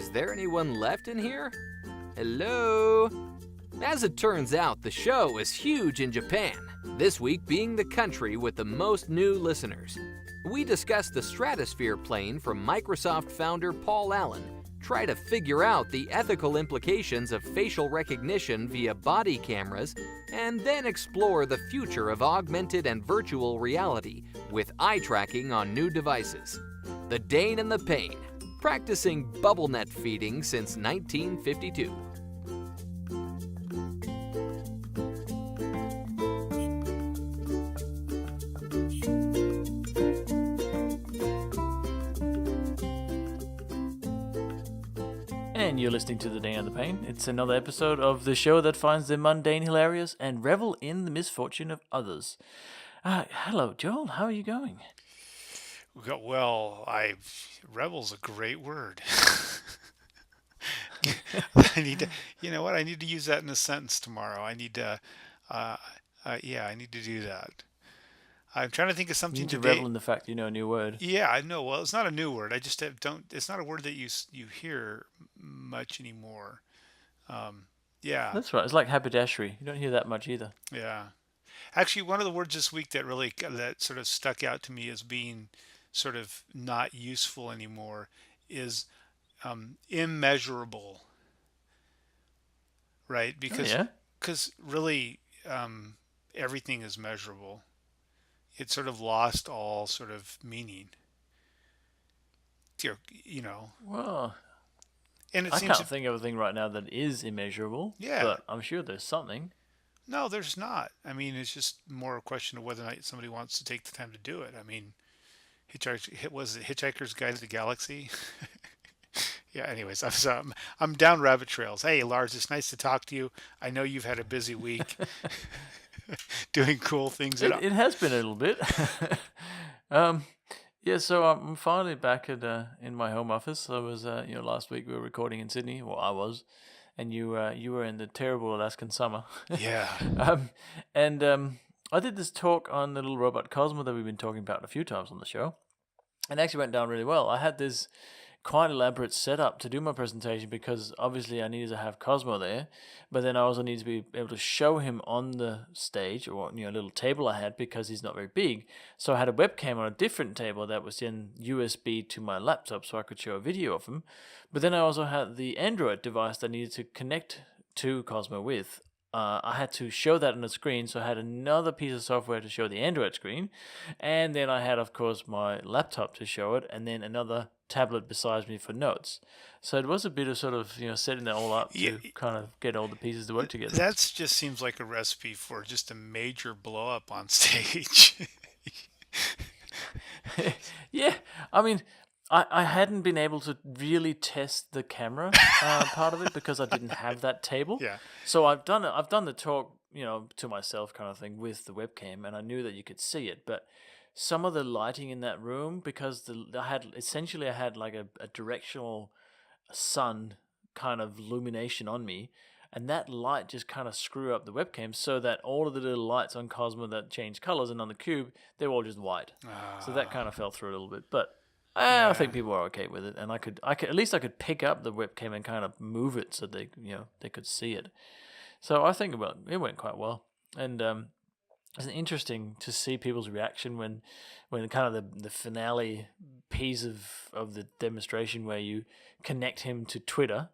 Is there anyone left in here? Hello? As it turns out, the show is huge in Japan, this week being the country with the most new listeners. We discuss the Stratosphere plane from Microsoft founder Paul Allen, try to figure out the ethical implications of facial recognition via body cameras, and then explore the future of augmented and virtual reality with eye tracking on new devices. The Dane and the Pain, practicing bubble net feeding since 1952. And you're listening to The Dane The Pain. It's another episode of the show that finds the mundane hilarious and revel in the misfortune of others. Hello, Joel. How are you going? Well, revel's a great word. I need to, you know what? I need to use that in a sentence tomorrow. I need to, I need to do that. I'm trying to think of You something need to today. revel in the fact you know a new word. Yeah, I know. Well, it's not a new word. I just don't. It's not a word that you hear much anymore. Yeah, That's right. It's like haberdashery. You don't hear that much either. yeah. Actually, one of the words this week that sort of stuck out to me as being sort of not useful anymore is immeasurable, right? Oh, yeah? Because really everything is measurable. It sort of lost all sort of meaning, you know. Well, And it I seems can't think of a thing right now that is immeasurable, yeah, but I'm sure there's something. no, there's not. I mean, it's just more a question of whether or not somebody wants to take the time to do it. I mean, was it Hitchhiker's Guide to the Galaxy? Yeah. Anyways, I'm down rabbit trails. Hey, Lars, it's nice to talk to you. I know you've had a busy week doing cool things. It has been a little bit. um, yeah, so I'm finally back at in my home office. I was, last week we were recording in Sydney. Well, I was, and you were in the terrible Alaskan summer. Yeah. um, and I did this talk on the little robot Cosmo that we've been talking about a few times on the show, and it actually went down really well. I had this quite elaborate setup to do my presentation because obviously I needed to have Cosmo there, but then I also needed to be able to show him on the stage or a little table I had because he's not very big. So I had a webcam on a different table that was in USB to my laptop so I could show a video of him. But then I also had the Android device that I needed to connect to Cosmo with. I had to show that on the screen, so I had another piece of software to show the Android screen, and then I had, of course, my laptop to show it, and then another tablet besides me for notes. So it was a bit of sort of setting that all up Yeah, to kind of get all the pieces to work together. that just seems like a recipe for just a major blow up on stage. Yeah, I mean, I hadn't been able to really test the camera part of it because I didn't have that table. Yeah. So I've done the talk, to myself kind of thing with the webcam, and I knew that you could see it, but some of the lighting in that room because I had like a directional sun kind of illumination on me, and that light just kind of screw up the webcam so that all of the little lights on Cosmo that change colors and on the cube, they were all just white. So that kind of fell through a little bit, but I think people are okay with it, and I could at least I could pick up the webcam and kind of move it so they they could see it. So I think it went quite well, and it's interesting to see people's reaction when kind of the finale piece of the demonstration where you connect him to Twitter.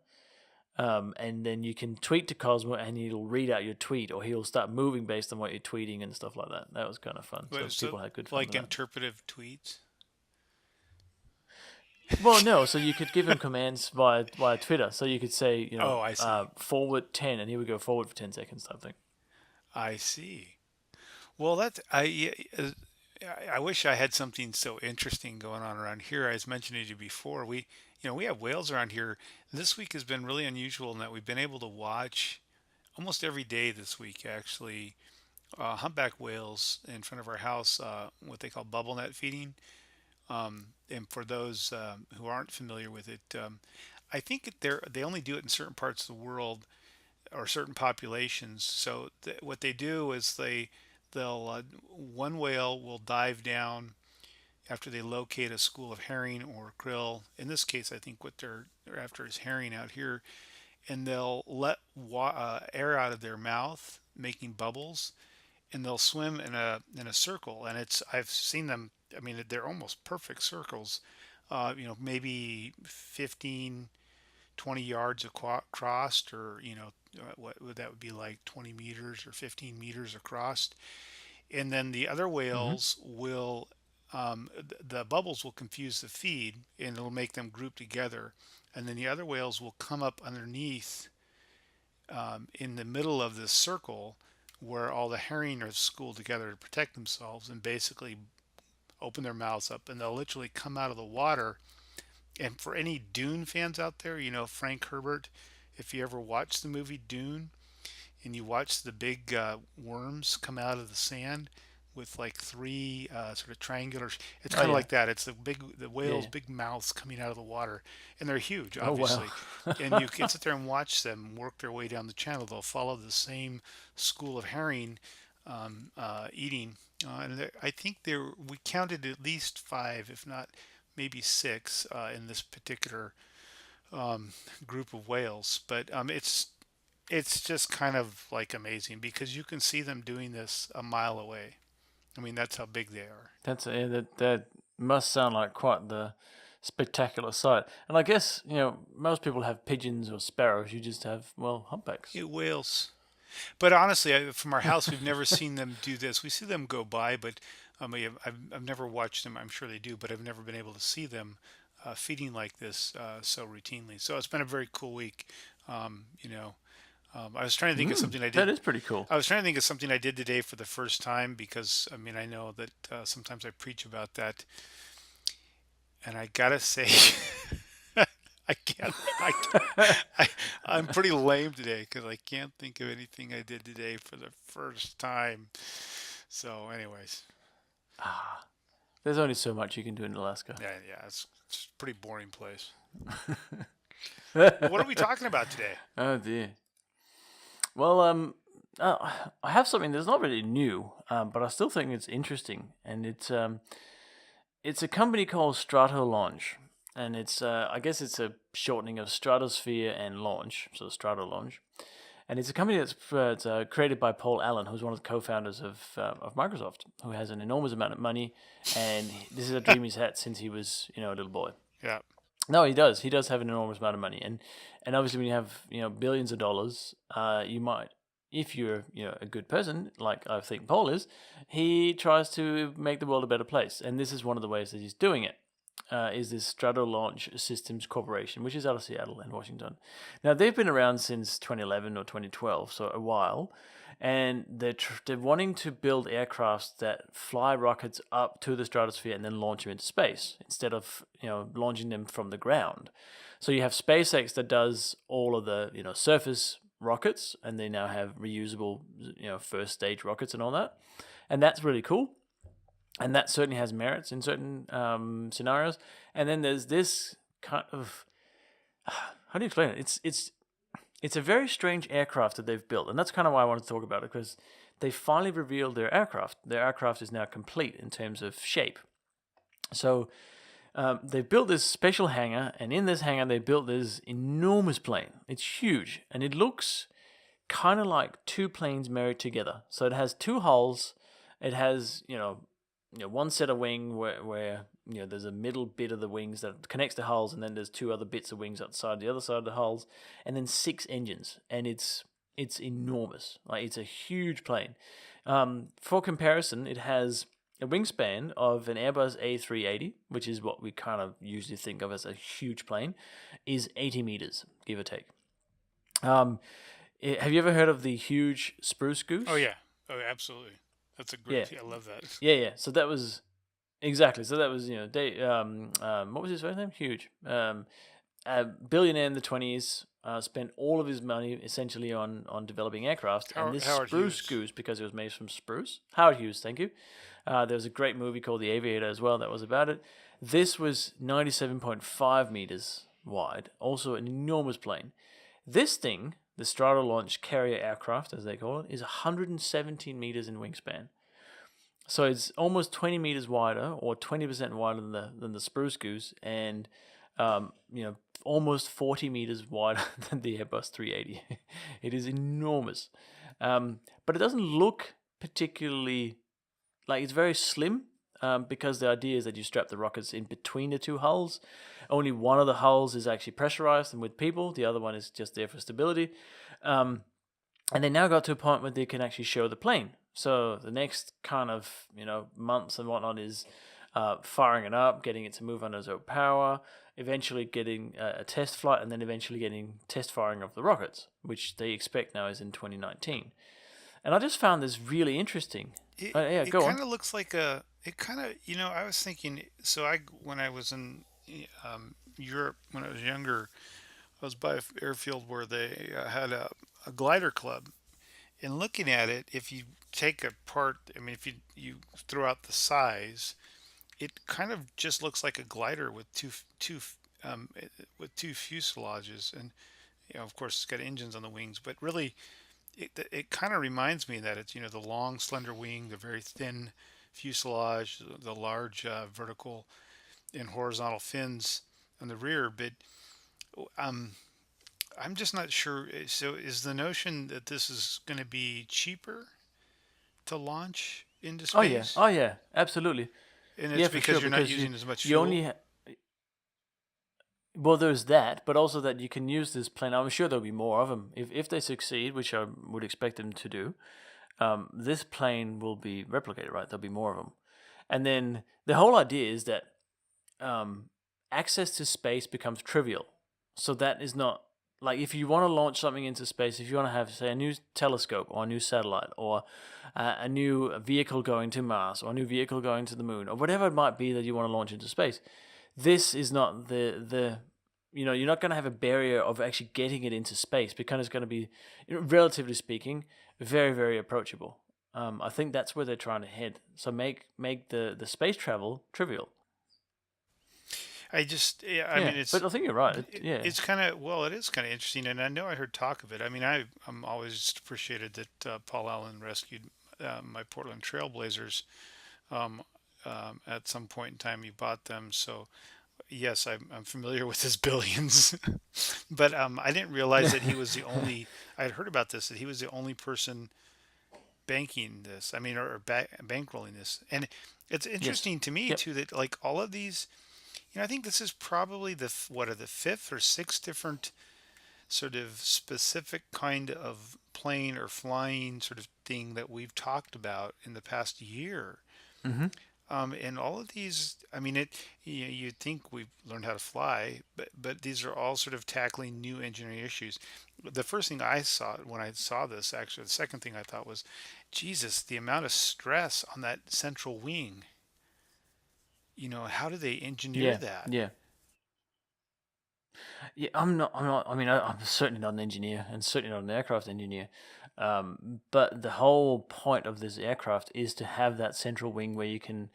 And then you can tweet to Cosmo and he'll read out your tweet, or he'll start moving based on what you're tweeting and stuff like that. That was kind of fun. So people had good fun Like with that. interpretive tweets. Well, no, so you could give him commands via Twitter. So you could say, Oh, I see. forward 10, and he would go forward for 10 seconds type thing. I see. Well, I wish I had something so interesting going on around here. I was mentioning to you before. We have whales around here. This week has been really unusual in that we've been able to watch almost every day this week, actually, humpback whales in front of our house, what they call bubble net feeding. And for those who aren't familiar with it, I think they only do it in certain parts of the world or certain populations. So what they do is they'll one whale will dive down after they locate a school of herring or krill. In this case, I think what they're after is herring out here, and they'll let air out of their mouth, making bubbles, and they'll swim in a circle. And it's I've seen them. I mean, they're almost perfect circles. Maybe 15, 20 yards across, or what would that would be like 20 meters or 15 meters across. And then the other Mm-hmm. whales will the bubbles will confuse the feed and it'll make them group together, and then the other whales will come up underneath in the middle of this circle where all the herring are schooled together to protect themselves, and basically open their mouths up, and they'll literally come out of the water. And for any Dune fans out there, Frank Herbert, if you ever watched the movie Dune, and you watch the big worms come out of the sand with like three sort of triangular. It's Oh kind of yeah, like that. It's the whales' yeah. big mouths coming out of the water, and they're huge, Oh wow. obviously. And you can sit there and watch them work their way down the channel. They'll follow the same school of herring eating, and I think we counted at least five, if not maybe six, in this particular group of whales. But it's just kind of like amazing because you can see them doing this a mile away. I mean, that's how big they are. That must sound like quite the spectacular sight. And I guess most people have pigeons or sparrows. You just have humpbacks. Whales. But honestly, from our house, we've never seen them do this. We see them go by, but I've never watched them. I'm sure they do, but I've never been able to see them feeding like this so routinely. So it's been a very cool week. Um, you know, I was trying to think of something I That did. is pretty cool. I was trying to think of something I did today for the first time because I mean I know that sometimes I preach about that, and I gotta say, I can't. I'm pretty lame today because I can't think of anything I did today for the first time. So, anyways, There's only so much you can do in Alaska. yeah, yeah, it's a pretty boring place. What are we talking about today? Oh dear. Well, I have something that's not really new, but I still think it's interesting, and it's a company called Stratolaunch, and I guess it's a shortening of Stratosphere and Launch, so Stratolaunch, and it's a company that's created by Paul Allen, who's one of the co-founders of Microsoft, who has an enormous amount of money, and this is a dream he's had since he was a little boy. Yeah, No, he does. He does have an enormous amount of money, and obviously when you have billions of dollars, you might, if you're a good person like I think Paul is, he tries to make the world a better place, and this is one of the ways that he's doing it. Is this Stratolaunch Systems Corporation, which is out of Seattle and Washington. Now they've been around since 2011 or 2012, so a while, and they're wanting to build aircrafts that fly rockets up to the stratosphere and then launch them into space instead of launching them from the ground. So you have SpaceX that does all of the surface rockets, and they now have reusable first stage rockets and all that, and that's really cool. And that certainly has merits in certain scenarios. And then there's this kind of how do you explain it? It's a very strange aircraft that they've built, and that's kind of why I wanted to talk about it, because they finally revealed their aircraft. Their aircraft is now complete in terms of shape. So they've built this special hangar, and in this hangar they built this enormous plane. It's huge, and it looks kind of like two planes married together. So it has two hulls. It has one set of wing where there's a middle bit of the wings that connects the hulls, and then there's two other bits of wings outside the other side of the hulls, and then 6 engines, and it's enormous. Like, it's a huge plane. For comparison, it has a wingspan of an Airbus A380, which is what we kind of usually think of as a huge plane, is 80 meters, give or take. Have you ever heard of the huge spruce goose? oh yeah, oh absolutely. That's a great. Yeah. I love that. Yeah. So that was exactly. So that was what was his first name? Huge. A billionaire in the 20s. Spent all of his money essentially on developing aircraft, and this Howard spruce Hughes. goose, because it was made from spruce. Howard Hughes, thank you. There was a great movie called The Aviator as well that was about it. This was 97.5 meters wide, also an enormous plane. This thing, the Stratolaunch carrier aircraft, as they call it, is 117 meters in wingspan. So it's almost 20 meters wider, or 20% wider than the Spruce Goose, and almost 40 meters wider than the Airbus 380. It is enormous, but it doesn't look particularly like it's very slim. Because the idea is that you strap the rockets in between the two hulls. Only one of the hulls is actually pressurized and with people. The other one is just there for stability. Um, and they now got to a point where they can actually show the plane. So the next kind of months and whatnot is firing it up, getting it to move under its own power, eventually getting a test flight, and then eventually getting test firing of the rockets, which they expect now is in 2019. And I just found this really interesting. Yeah, It go on. kind of looks like a. It kind of, I was thinking. So when I was in Europe when I was younger, I was by an airfield where they had a glider club. And looking at it, if you take apart, I mean, if you throw out the size, it kind of just looks like a glider with two fuselages, and of course, it's got engines on the wings. But really, it kind of reminds me that it's the long, slender wing, the very thin fuselage, the large vertical and horizontal fins on the rear. But um, I'm just not sure. So, is the notion that this is going to be cheaper to launch into space, Oh yeah, absolutely. and Yeah, it's for because sure. you're not Because using as much you fuel? only well, there's that, but also that you can use this plane. I'm sure there'll be more of them if they succeed, which I would expect them to do. This plane will be replicated, right? There'll be more of them, and then the whole idea is that um, access to space becomes trivial. So that is not like if you want to launch something into space, if you want to have, say, a new telescope or a new satellite or a new vehicle going to Mars or a new vehicle going to the moon or whatever it might be that you want to launch into space, this is not the you're not going to have a barrier of actually getting it into space because it's going to be, relatively speaking, very, very approachable. I think that's where they're trying to head. So make the space travel trivial. Yeah, I Yeah, mean, but I think you're right. Yeah. it's kind of, well, it is kind of interesting, and I know I heard talk of it. I mean, I'm always just appreciated that Paul Allen rescued my Portland Trailblazers. Um, at some point in time, he bought them, so yes, I'm familiar with his billions. But I didn't realize that he was the only. I had heard about this, that he was the only person banking this. I mean, or bankrolling this, and it's Yes. interesting to me Yep. too that like all of these. I think this is probably what are the fifth or sixth different sort of specific kind of plane or flying sort of thing that we've talked about in the past year. Mm-hmm. And all of these, I mean, you'd think we've learned how to fly, but these are all sort of tackling new engineering issues. The first thing I saw when I saw this, actually, the second thing I thought was, Jesus, the amount of stress on that central wing. How do they engineer Yeah. that? Yeah. Yeah. I'm not. I'm not. I mean, I'm certainly not an engineer, and certainly not an aircraft engineer. But the whole point of this aircraft is to have that central wing where you can.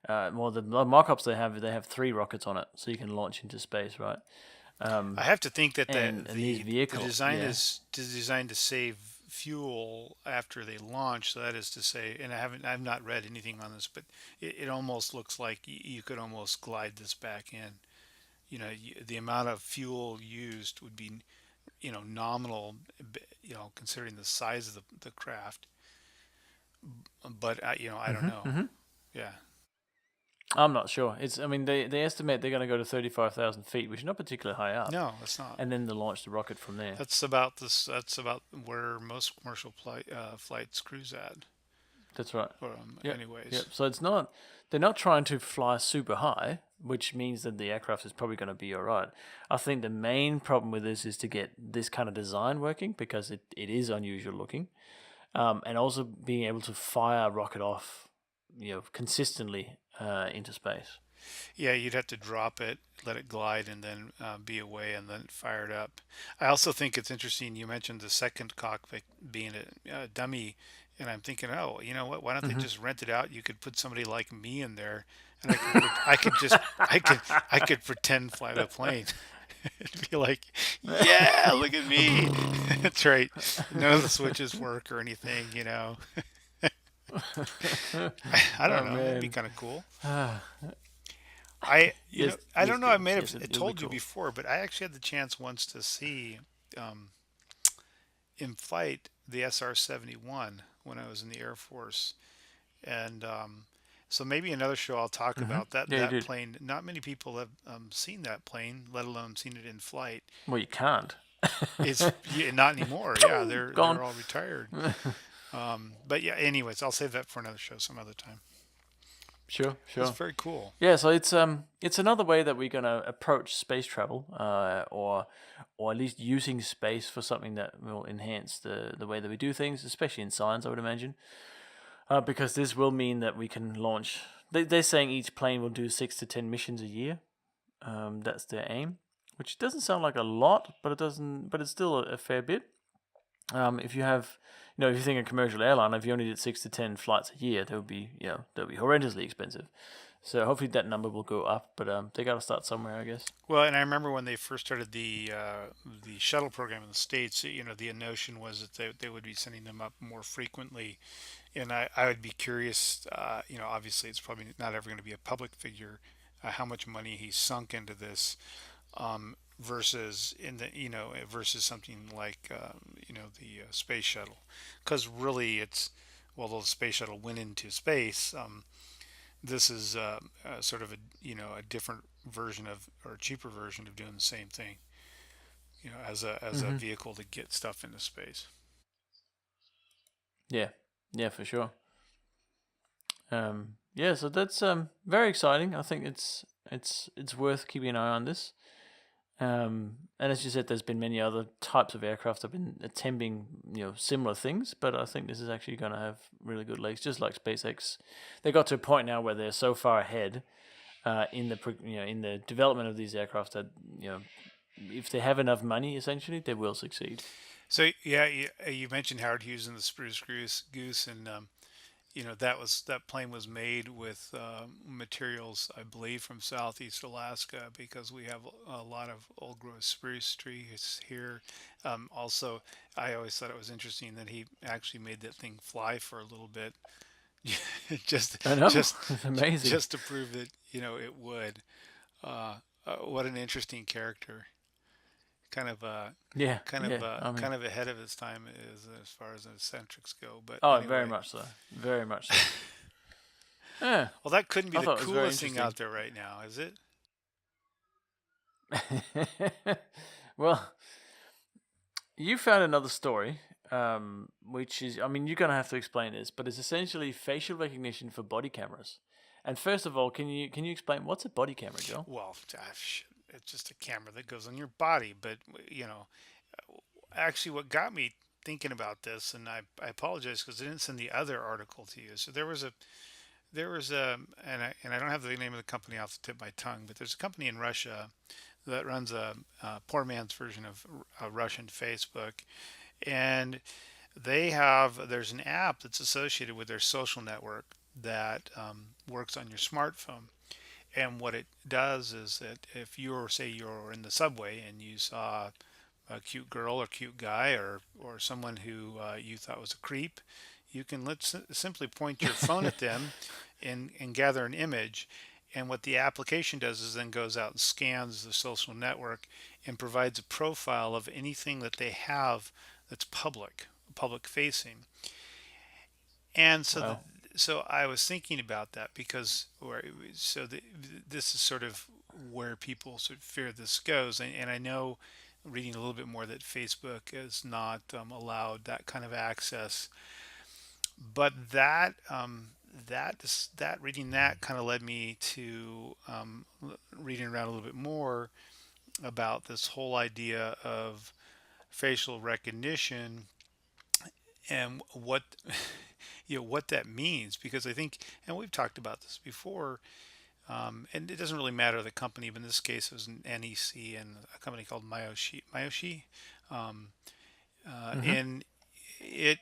Well, the mock-ups they have 3 rockets on it, so you can launch into space, right? I Um, have to think that and these the vehicles, design yeah, is designed to save fuel after they launch. So that is to say, and I've not read anything on this, but it almost looks like you could almost glide this back in. The amount of fuel used would be, nominal, considering the size of the craft. But I don't hmm know. hmm Yeah. I'm not sure. I mean, they estimate they're going to go to 35,000 feet, which is not particularly high up, No, it's not. and then they'll launch the rocket from there. That's about this. That's about where most commercial flights cruise at. That's right. Yep. Yep. Anyways. So they're not trying to fly super high, which means that the aircraft is probably going to be all right. I think the main problem with this is to get this kind of design working because it is unusual looking, and also being able to fire a rocket off, consistently into space. Yeah, you'd have to drop it, let it glide, and then be away, and then fire it up. I also think it's interesting. You mentioned the second cockpit being a dummy, and I'm thinking, oh, you know what? Why don't they Hmm just rent it out? You could put somebody like me in there, and I could just, I could pretend fly the plane. It'd be like, yeah, look at me. That's right. None of the switches work or anything. I don't Oh know. That'd be man. kind of cool. Ah, I yes, I yes, don't know. I Gil. may have Yes, it'll be told you cool. before, but I actually had the chance once to see um, in flight the SR-71 when I was in the Air Force, and so maybe another show I'll talk Hmm. about that Yeah, you that did. plane. Not many people have seen that plane, let alone seen it in flight. Well, you can't. It's yeah, not anymore. Yeah, Pew! they're Gone. they're all retired. But yeah, anyways, I'll save that for another show some other time. Sure, That's sure. very cool. Yeah, so it's another way that we're gonna approach space travel, or at least using space for something that will enhance the way that we do things, especially in science, I would imagine. Because this will mean that we can launch. They're saying each plane will do 6 to 10 missions a year. That's their aim, which doesn't sound like a lot, but it doesn't. But it's still a fair bit. If you have, if you think a commercial airline, if you only did 6 to 10 flights a year, that would be horrendously expensive. So hopefully that number will go up, but they got to start somewhere, I guess. Well, and I remember when they first started the shuttle program in the States, the notion was that they would be sending them up more frequently. And I would be curious, obviously it's probably not ever going to be a public figure, how much money he's sunk into this, versus versus something like, the space shuttle. Because really well, the space shuttle went into space. This is sort of a different version of, or a cheaper version of doing the same thing, as a Hmm. vehicle to get stuff into space. Yeah, yeah, for sure. Yeah, so that's very exciting. I think it's worth keeping an eye on this. And as you said, there's been many other types of aircraft that have been attempting, similar things. But I think this is actually going to have really good legs, just like SpaceX. They got to a point now where they're so far ahead in the development of these aircraft that if they have enough money, essentially, they will succeed. So yeah, you mentioned Howard Hughes and the Spruce Goose, and that plane was made with materials, I believe, from Southeast Alaska, because we have a lot of old growth spruce trees here. Also, I always thought it was interesting that he actually made that thing fly for a little bit, just I know, just it's amazing. just to prove that it would. Uh, what an interesting character. Kind of Yeah, yeah. I mean, kind of ahead of his time as far as eccentrics go. But oh, very anyway, much so, very much so. Yeah, well, that couldn't be I the thought it was very coolest thing interesting. out there right now, is it? Well, you found another story, which is, I mean, you're gonna have to explain this, but it's essentially facial recognition for body cameras. And first of all, can you explain what's a body camera, Joe? Well, it's just a camera that goes on your body. But actually, what got me thinking about this, and I apologize because I didn't send the other article to you. So there was a, and I don't have the name of the company off the tip of my tongue, but there's a company in Russia that runs a poor man's version of Russian Facebook, and there's an app that's associated with their social network that works on your smartphone. And what it does is that if you're in the subway and you saw a cute girl or cute guy, or someone who you thought was a creep, you can simply point your phone at them and gather an image. And what the application does is then goes out and scans the social network and provides a profile of anything that they have that's public facing. And Wow. so I was thinking about that, because this is sort of where people sort of fear this goes. And I know, reading a little bit more, that Facebook has not allowed that kind of access. But that reading that kind of led me to reading around a little bit more about this whole idea of facial recognition, and what what that means. Because I think, and we've talked about this before, and it doesn't really matter the company, but in this case it was an NEC and a company called Myoshi, um, Mm-hmm. and it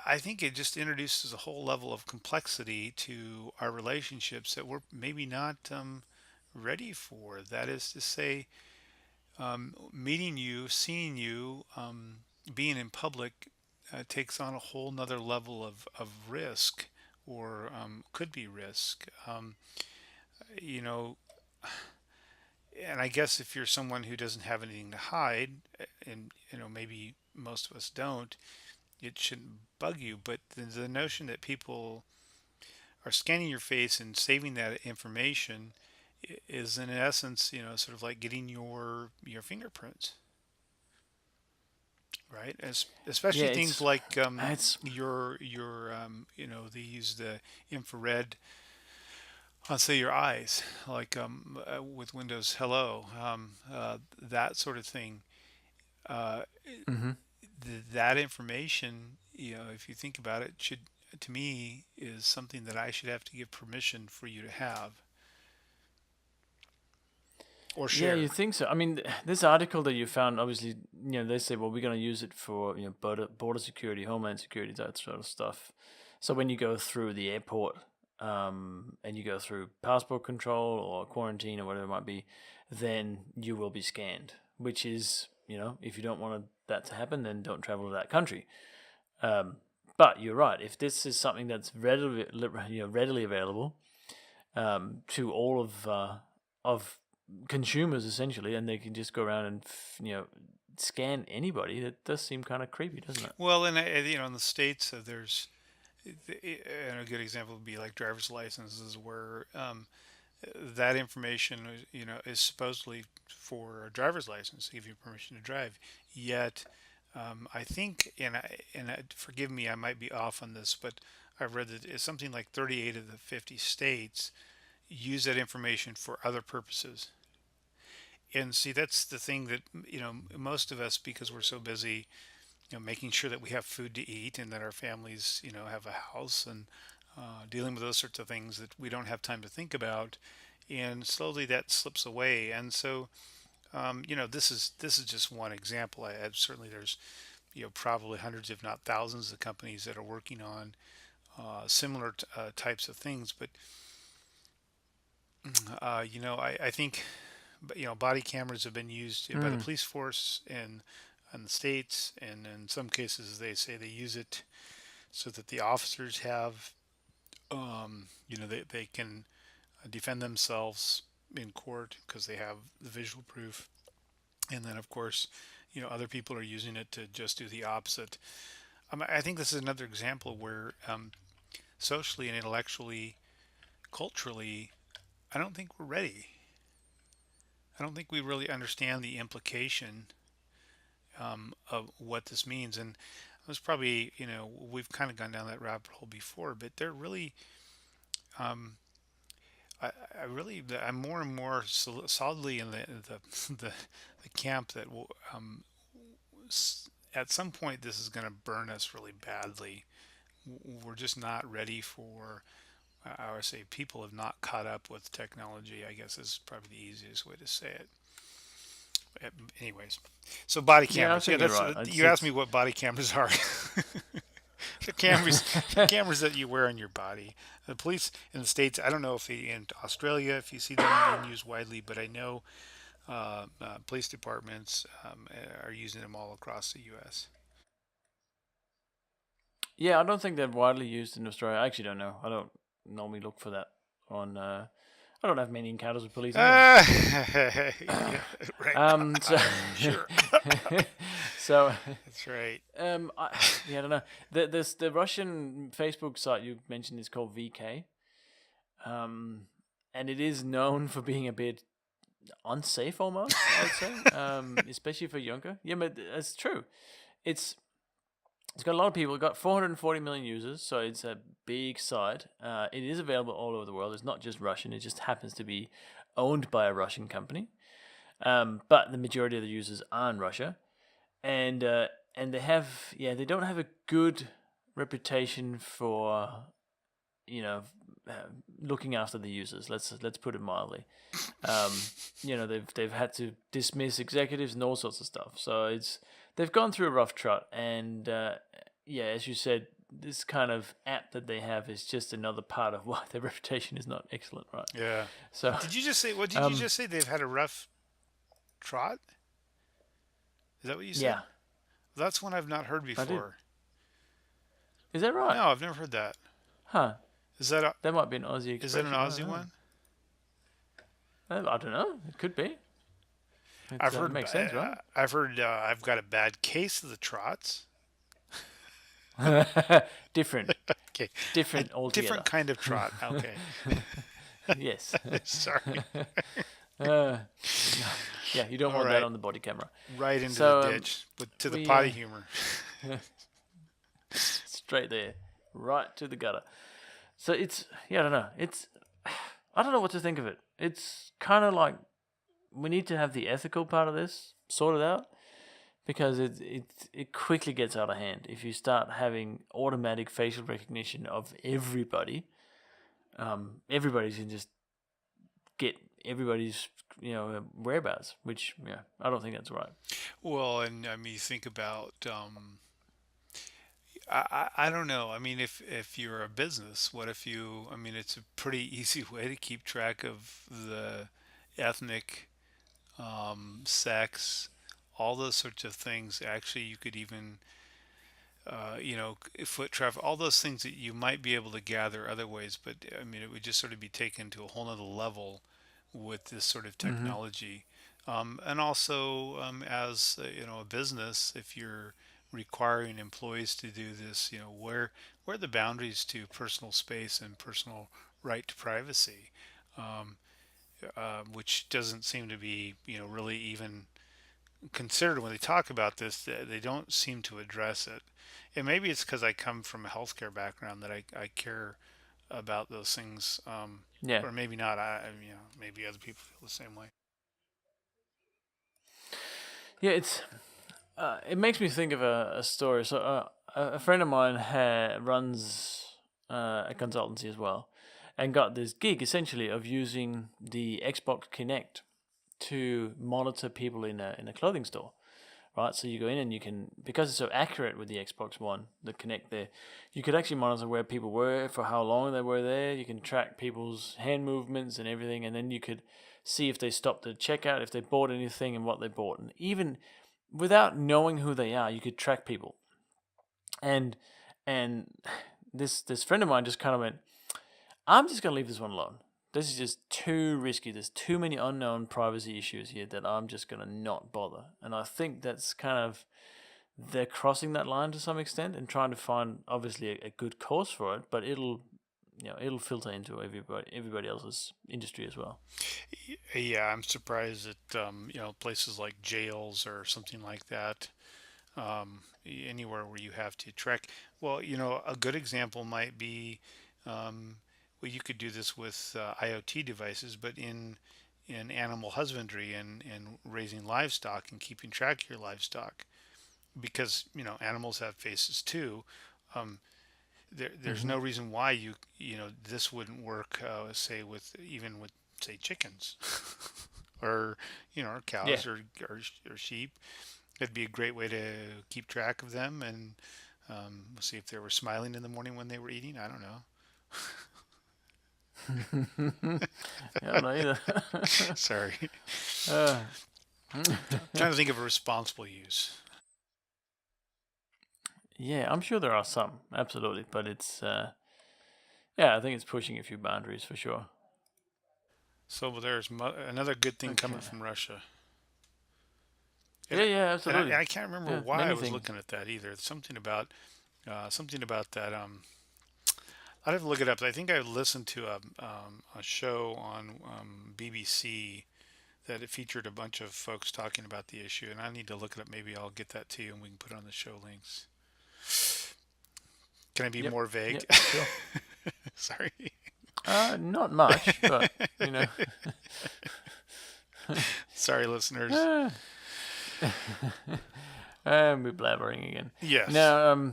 I think it just introduces a whole level of complexity to our relationships that we're maybe not ready for. That is to say, meeting you, seeing you, being in public, takes on a whole nother level of risk, or could be risk. You know, and I guess if you're someone who doesn't have anything to hide, and maybe most of us don't, it shouldn't bug you. But the notion that people are scanning your face and saving that information is in essence, sort of like getting your fingerprints, right? Yeah, Especially things like it's they use the infrared on, say, your eyes, like with Windows Hello, that sort of thing. Uh, hmm that information, if you think about it, should, to me, is something that I should have to give permission for you to have or Yeah, share. you think so. I mean, this article that you found, obviously, they say, well, we're going to use it for, border security, homeland security, that sort of stuff. So when you go through the airport, and you go through passport control or quarantine or whatever it might be, then you will be scanned. Which is, if you don't want that to happen, then don't travel to that country. Um, but you're right. If this is something that's readily available, to all of consumers essentially, and they can just go around and scan anybody. That does seem kind of creepy, doesn't it? Well, and in the states, there's and a good example would be like driver's licenses, where that information, is supposedly for a driver's license to give you permission to drive. Yet, I think, forgive me, I might be off on this, but I've read that it's something like 38 of the 50 states use that information for other purposes. And see, that's the thing that, most of us, because we're so busy, making sure that we have food to eat and that our families, have a house, and dealing with those sorts of things, that we don't have time to think about. And slowly that slips away. And so, this is just one example. Certainly there's, probably hundreds, if not thousands, of companies that are working on similar types of things. But I think, body cameras have been used by the Mm. police force in the states, and in some cases they say they use it so that the officers have, they can defend themselves in court because they have the visual proof. And then, of course, other people are using it to just do the opposite. I think this is another example where, socially and intellectually, culturally, I don't think we're ready. I don't think we really understand the implication, of what this means. And it was probably, we've kind of gone down that rabbit hole before, but they're really, um, I'm more and more solidly in the camp that at some point this is going to burn us really badly. We're just not ready for. I would say people have not caught up with technology, I guess is probably the easiest way to say it. Anyways, so body Yeah, I cameras. Yeah, think you're that's right. It's, you asked me it's what body cameras are. The cameras that you wear on your body. The police in the states. I don't know if in Australia, if you see them being used widely, but I know police departments are using them all across the U.S. Yeah, I don't think they're widely used in Australia. I actually don't know. I don't normally look for that on. I don't have many encounters with police anyway. Yeah, right. So, Sure. so, That's right. I don't know. The Russian Facebook site you mentioned is called VK, and it is known for being a bit unsafe almost. I would say, especially for younger. Yeah, but it's true. It's It's got a lot of people. It's got 440 million users, so it's a big site. It is available all over the world. It's not just Russian. It just happens to be owned by a Russian company. But the majority of the users are in Russia, and they don't have a good reputation for you know looking after the users. Let's put it mildly. They've had to dismiss executives and all sorts of stuff. So they've gone through a rough trot, and as you said, this kind of app that they have is just another part of why their reputation is not excellent, right? Yeah. So, Did you just say? What did you just say? They've had a rough trot. Is that what you said? yeah, That's one I've not heard I did. before. Is that right? No, I've never heard that. Huh. Is that a, That might be an Aussie is that an expression. I don't Aussie know. one? I don't know. It could be. I've It heard. makes sense, right? I've heard. I've got a bad case of the trots. Different. Okay, a Different altogether. different kind of trot. Okay, Yes. sorry. Uh, yeah, you don't All want that right, on the body camera. right into So the ditch, but to the we potty humor. straight there, right to the gutter. So I don't know. I don't know what to think of it. It's kind of like we need to have the ethical part of this sorted out because it quickly gets out of hand if you start having automatic facial recognition of everybody. Everybody's can just get everybody's whereabouts, which I don't think that's right. Well, and I mean, you think about. I don't know. I mean, if you're a business, what if you? I mean, it's a pretty easy way to keep track of the ethnic, sex, all those sorts of things. Actually, you could even, foot traffic, all those things that you might be able to gather other ways. But I mean, it would just sort of be taken to a whole nother level with this sort of Mm-hmm. technology. And also, as a business, if you're requiring employees to do this, where are the boundaries to personal space and personal right to privacy, um, which doesn't seem to be, really even considered when they talk about this. They don't seem to address it. And maybe it's because I come from a healthcare background that I care about those things, Yeah, or maybe not. Maybe other people feel the same way. yeah. It makes me think of a story. So a friend of mine runs a consultancy as well, and got this gig essentially of using the Xbox Kinect to monitor people in a clothing store. Right, so you go in and you can, because it's so accurate with the Xbox One, the Kinect there, you could actually monitor where people were, for how long they were there. You can track people's hand movements and everything, and then you could see if they stopped at checkout, if they bought anything, and what they bought. And even without knowing who they are, you could track people. And and this friend of mine just kind of went, I'm just gonna leave this one alone. This is just too risky. There's too many unknown privacy issues here that I'm just gonna not bother. And I think that's kind of, they're crossing that line to some extent and trying to find obviously a good course for it, but it'll filter into everybody else's industry as well. Yeah, I'm surprised that places like jails or something like that, anywhere where you have to track. Well, a good example might be, well, you could do this with IoT devices, but in animal husbandry and raising livestock and keeping track of your livestock, because animals have faces too. Um, there's Mm-hmm. no reason why this wouldn't work, say with say chickens or or Yeah. cows or sheep. It'd be a great way to keep track of them, and we'll see if they were smiling in the morning when they were eating. I don't know. Yeah, I don't know either. Sorry. uh, Trying to think of a responsible use. yeah, I'm sure there are some, absolutely, but yeah, I think it's pushing a few boundaries for sure. So there's another good thing coming Okay. from Russia. And, Yeah, yeah, and absolutely. I can't remember Yeah, why I many was things. looking at that either. Something about that. I'd have to look it up. I think I listened to a show on BBC that it featured a bunch of folks talking about the issue, and I need to look it up. Maybe I'll get that to you, and we can put it on the show links. Can I be Yep, more vague? yep, sure. Sorry. Not much, but you know. Sorry, listeners. Ah. And we're blabbering again. Yes. Now,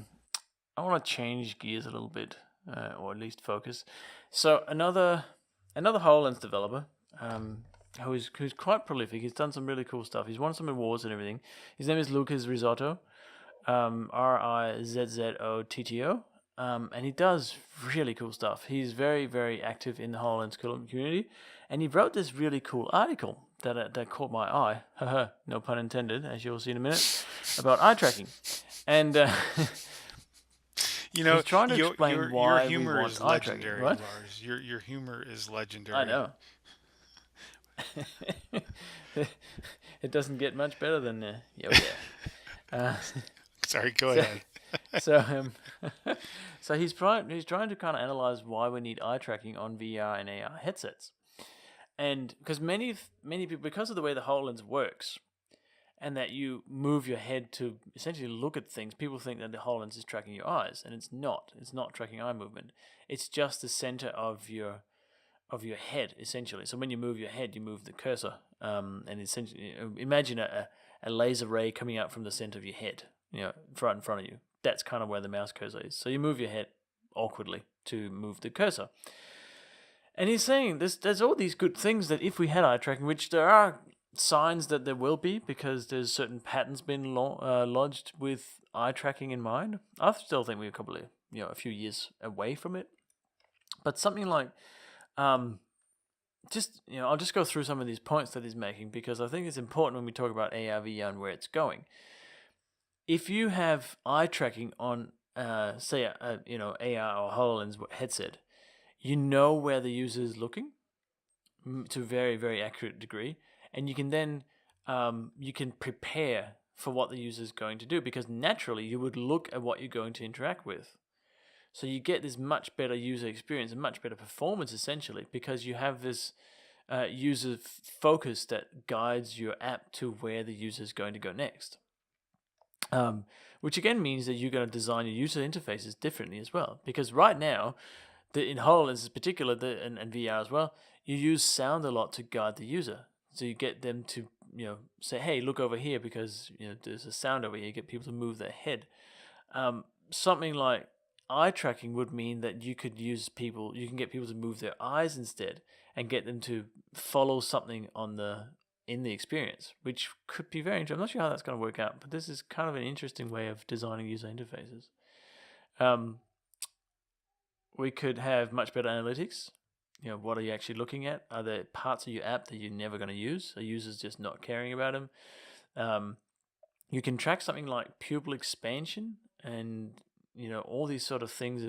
I want to change gears a little bit, or at least focus. So another HoloLens developer, who's quite prolific. He's done some really cool stuff. He's won some awards and everything. His name is Lucas Risotto, Rizzotto, and he does really cool stuff. He's very, very active in the HoloLens community, and he wrote this really cool article that caught my eye. Haha, no pun intended, as you'll see in a minute, about eye tracking. And You know, He's trying to explain your why we humor want is eye tracking, legendary, right? Lars. Your humor is I legendary. know. It doesn't get much better than oh yeah. Uh, Sorry, go so ahead. so so he's trying to kind of analyze why we need eye tracking on VR and AR headsets, and because many people, because of the way the Hololens works, and that you move your head to essentially look at things, people think that the Hololens is tracking your eyes, and it's not. It's not tracking eye movement. It's just the center of your head, essentially. So when you move your head, you move the cursor, and essentially imagine a laser ray coming out from the center of your head, right in front of you. That's kind of where the mouse cursor is. So you move your head awkwardly to move the cursor. And he's saying there's all these good things that if we had eye tracking, which there are signs that there will be because there's certain patents been lodged with eye tracking in mind. I still think we're a few years away from it. But something like I'll just go through some of these points that he's making because I think it's important when we talk about AR, VR, and where it's going. If you have eye tracking on, say, AR or Hololens headset, you know where the user is looking to a very, very accurate degree, and you can then you can prepare for what the user is going to do because naturally you would look at what you're going to interact with. So you get this much better user experience and much better performance essentially because you have this user focus that guides your app to where the user is going to go next. Which again means that you're going to design your user interfaces differently as well. Because right now, in HoloLens in particular, and VR as well, you use sound a lot to guide the user. So you get them to say, "Hey, look over here," because there's a sound over here. You get people to move their head. Something like eye tracking would mean that you can get people to move their eyes instead and get them to follow something in the experience, which could be very interesting. I'm not sure how that's going to work out, but this is kind of an interesting way of designing user interfaces. We could have much better analytics. What are you actually looking at? Are there parts of your app that you're never going to use? Are users just not caring about them? You can track something like pupil expansion and all these sort of things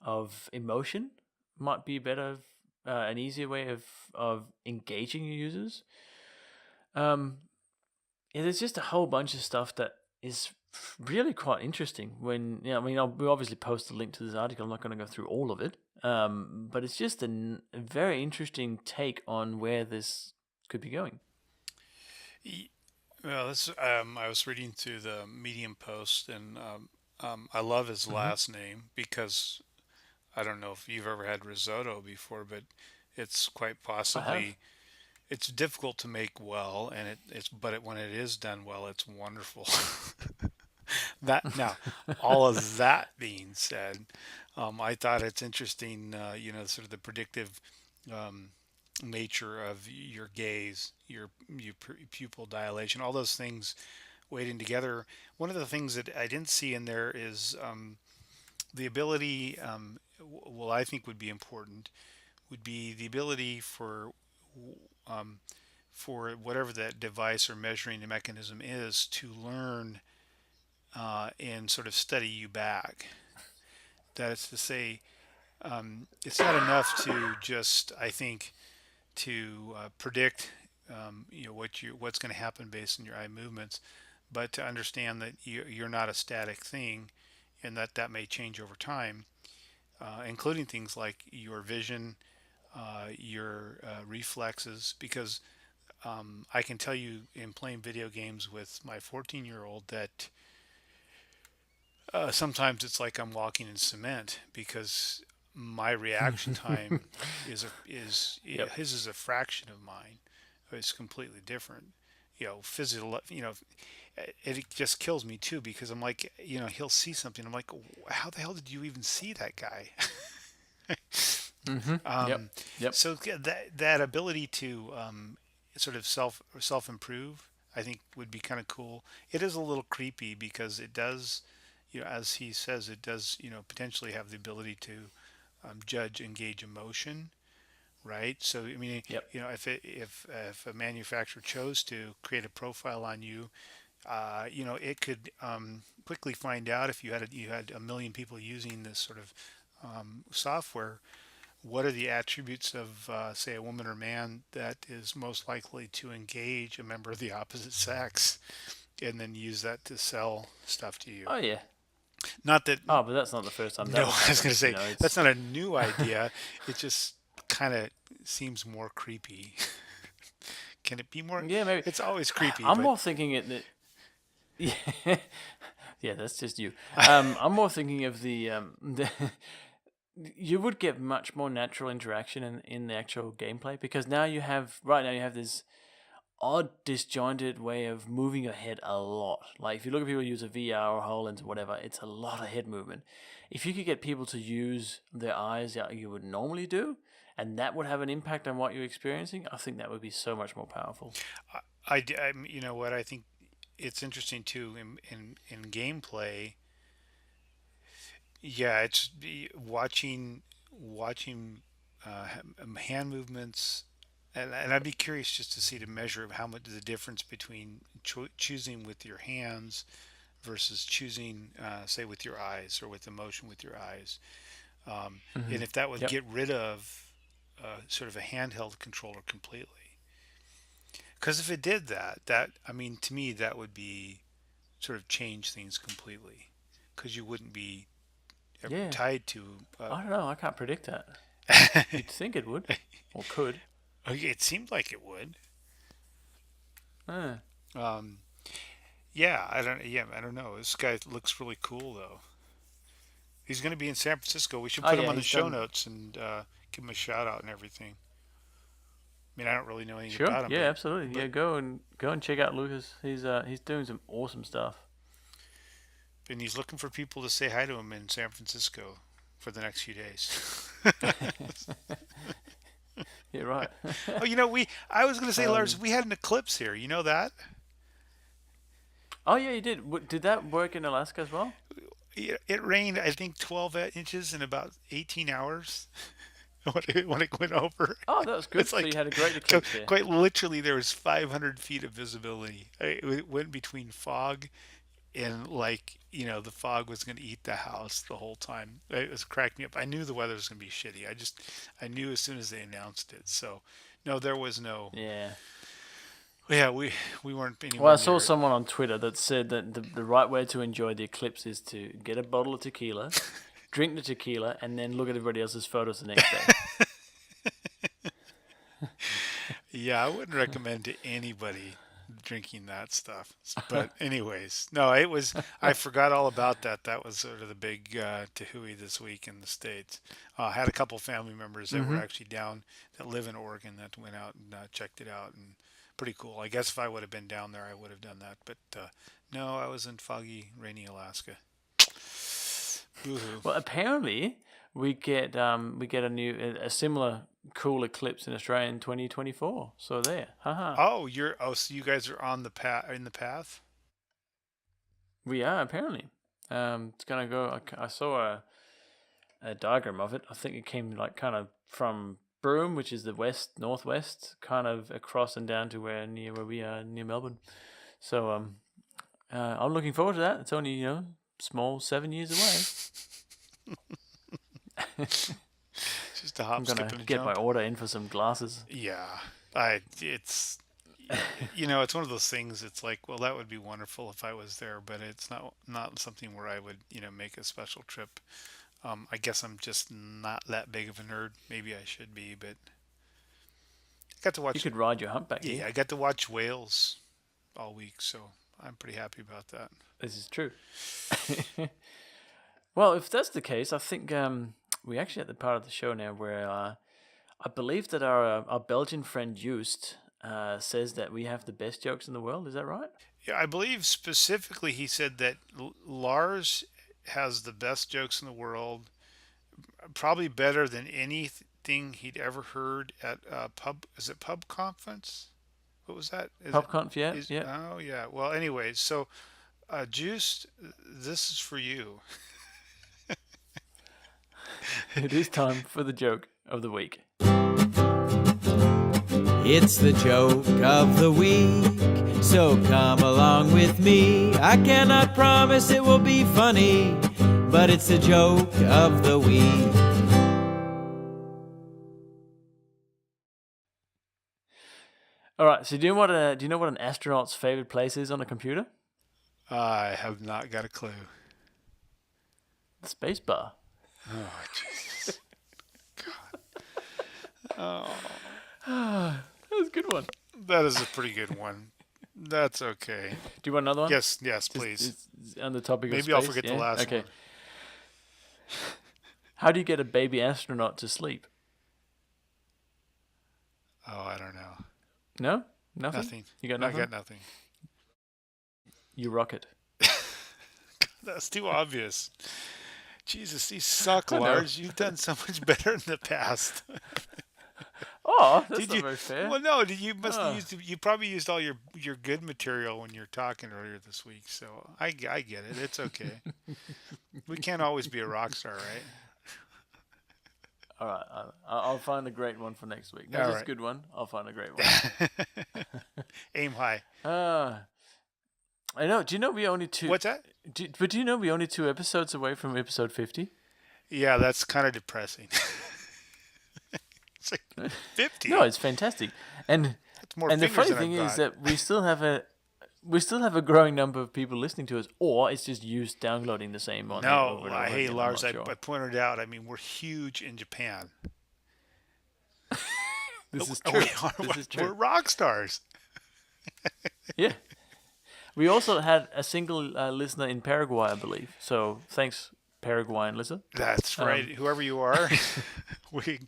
of emotion might be better, an easier way of engaging your users. There's just a whole bunch of stuff that is really quite interesting. We'll obviously post a link to this article. I'm not going to go through all of it, but it's just a very interesting take on where this could be going. Well, I was reading through the Medium post, and I love his Mm-hmm. last name because I don't know if you've ever had risotto before, but it's quite I have. possibly it's difficult to make well, and when it is done well, it's wonderful. That now, all of that being said, I thought it's interesting, sort of the predictive um, nature of your gaze, your pupil dilation, all those things waiting together. One of the things that I didn't see in there is the ability. Well, I think would be important would be the ability um, for whatever that device or measuring mechanism is to learn and sort of study you back. That is to say, it's not enough to just, I think, to predict, what's going to happen based on your eye movements, but to understand that you're not a static thing, and that may change over time, including things like your vision, your reflexes, because I can tell you in playing video games with my 14-year-old that sometimes it's like I'm walking in cement because my reaction time Yep. his is a fraction of mine. It's completely different. Physical. It just kills me too because I'm like, he'll see something. I'm like, how the hell did you even see that guy? Mm-hmm. Yep. um, Yep. so that ability to sort of self improve, I think would be kind of cool. It is a little creepy because it does, as he says, it does, potentially have the ability to judge and gauge emotion, right? So I mean, Yep. if a manufacturer chose to create a profile on you, it could quickly find out if you had a million people using this sort of software. What are the attributes of, say, a woman or man that is most likely to engage a member of the opposite sex, and then use that to sell stuff to you? Oh yeah. Not that, Oh, but that's not the first time that no, would I was going happen. to say that's It's not a new idea. It just kind of seems more creepy. Can it be more? yeah, maybe. It's always creepy, I'm but more thinking it that yeah, yeah, that's just you. I'm more thinking of the you would get much more natural interaction in the actual gameplay because right now you have this odd disjointed way of moving your head a lot. Like if you look at people who use a VR or HoloLens or whatever, it's a lot of head movement. If you could get people to use their eyes like you would normally do, and that would have an impact on what you're experiencing, I think that would be so much more powerful. you know what? I think it's interesting too in gameplay. Yeah, watching hand movements, and I'd be curious just to see to measure how much the difference between choosing with your hands versus choosing, say, with your eyes or with the motion with your eyes, and if that would Yep. get rid of sort of a handheld controller completely. Because if it did that, I mean, to me, that would be sort of change things completely. Because you wouldn't be Yeah. tied to. I don't know. I can't predict that. You'd think it would, or could. It seemed like it would. Uh, Um, yeah, I don't. Yeah, I don't know. This guy looks really cool though. He's going to be in San Francisco. We should oh put him yeah, on the he's show done. notes and give him a shout out and everything. I mean, I don't really know anything Sure. about him, Yeah, absolutely. but Yeah, go and check out Lucas. He's doing some awesome stuff. and he's looking for people to say hi to him in San Francisco for the next few days. Yeah, right. Oh, I was going to say, Lars, um, we had an eclipse here. You know that? oh yeah, you did. Did that work in Alaska as well? It rained, I think, 12 inches in about 18 hours when it went over. Oh, that was good. It's So you like had a great eclipse there. quite literally there was 500 feet of visibility. It went between fog and the fog was going to eat the house the whole time. It was cracking me up. I knew the weather was going to be shitty. I knew as soon as they announced it. So no, there was no. Yeah. Yeah, we weren't Well, anywhere I saw near it. someone on Twitter that said that the right way to enjoy the eclipse is to get a bottle of tequila, drink the tequila, and then look at everybody else's photos the next day. Yeah, I wouldn't recommend to anybody drinking that stuff. But anyways, no, it was. I forgot all about that. That was sort of the big Tahui this week in the States. I had a couple family members that were Mm-hmm. actually down that live in Oregon that went out and checked it out, and pretty cool. I guess if I would have been down there, I would have done that. But no, I was in foggy, rainy Alaska. Boo-hoo. Well, apparently we get a similar cool eclipse in Australia in 2024. So there, haha. So you guys are on the path in the path. We are apparently. It's gonna go. I saw a diagram of it. I think it came like kind of from Broome, which is the northwest, kind of across and down to where we are near Melbourne. So I'm looking forward to that. It's only small 7 years away. Just a I'm hop, skip, gonna and a get my jump. order in for some glasses. Yeah, it's it's one of those things. It's like, well, that would be wonderful if I was there, but it's not something where I would make a special trip. I guess I'm just not that big of a nerd. Maybe I should be, but I got to You watch. could ride your humpback Yeah, deer. I got to watch whales all week, so I'm pretty happy about that. This is true. Well, if that's the case, I think we actually at the part of the show now where I believe that our Belgian friend Joost says that we have the best jokes in the world. Is that right? Yeah, I believe specifically he said that Lars has the best jokes in the world, probably better than anything he'd ever heard at pub. Is it pub conference? What was that? Is it PopConf, yeah, is yeah. oh yeah. Well, anyways, so Juice, this is for you. It is time for the joke of the week. It's the joke of the week, so come along with me. I cannot promise it will be funny, but it's the joke of the week. All right. So do you know what an astronaut's favorite place is on a computer? I have not got a clue. The space bar. Oh, Jesus. God. That was a good one. That is a pretty good one. That's okay. Do you want another one? Yes, please. It's on the topic of space. Maybe I'll forget the last okay. one. How do you get a baby astronaut to sleep? Oh, I don't know. No? Nothing? Nothing. You got nothing? I got nothing. You rock it. That's too obvious. Jesus, these suck, I know. Lars. You've done so much better in the past. Oh, that's Did not you? very fair. Well, no. You must have used. You probably used all your good material when you're talking earlier this week. So I get it. It's okay. We can't always be a rock star, right? All right. I'll find a great one for next week. No, All that's right. a good one. I'll find a great one. Aim high. I know. Do you know we only two? What's that? But do you know we only 2 episodes away from episode 50? Yeah, that's kind of depressing. It's like 50. No, it's fantastic. And It's more and the fingers funny than thing I've is got. that we still have a growing number of people listening to us, or it's just you downloading the same one. No, over and over hey again. I'm Lars, not sure. I pointed out. I mean, we're huge in Japan. This is We true. are. This is We're true. rock stars. Yeah. We also had a single listener in Paraguay, I believe. So thanks, Paraguayan listener. That's right. Whoever you are, we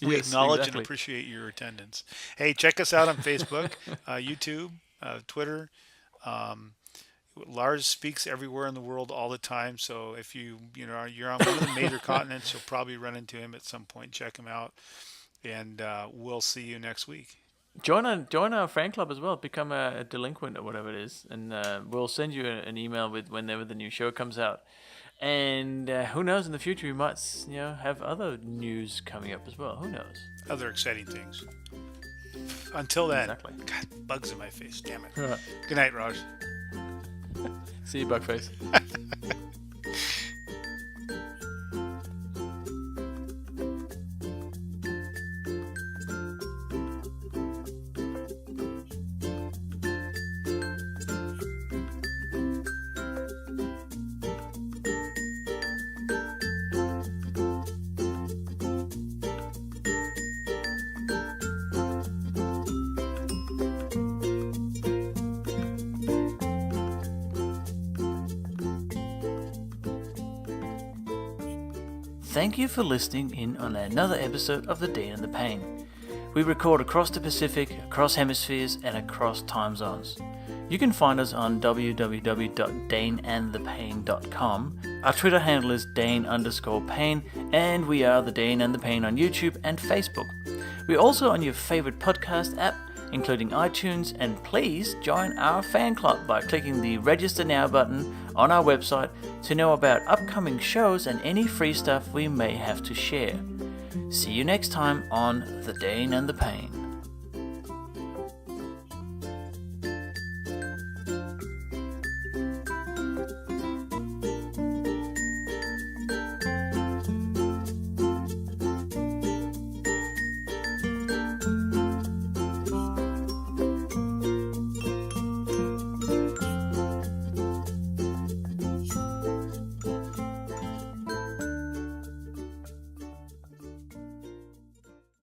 Yes, acknowledge exactly. and appreciate your attendance. Hey, check us out on Facebook, YouTube, Twitter. Lars speaks everywhere in the world all the time. So if you're on one of the major continents, you'll probably run into him at some point. Check him out, and we'll see you next week. Join our fan club as well. Become a delinquent or whatever it is, and we'll send you an email with whenever the new show comes out. And who knows, in the future we might have other news coming up as well. Who knows? Other exciting things. Until then, Exactly. God, bugs in my face. Damn it. All right. Good night, Raj. See you, Bugface. Thank you for listening in on another episode of the Dane the Pain. We record across the Pacific, across hemispheres, and across time zones. You can find us on www.daneandthepain.com. Our Twitter handle is Dane_Pain, and we are the Dane and the Pain on YouTube and Facebook. We're also on your favorite podcast app, including iTunes, and please join our fan club by clicking the Register Now button on our website to know about upcoming shows and any free stuff we may have to share. See you next time on The Dane and the Pain.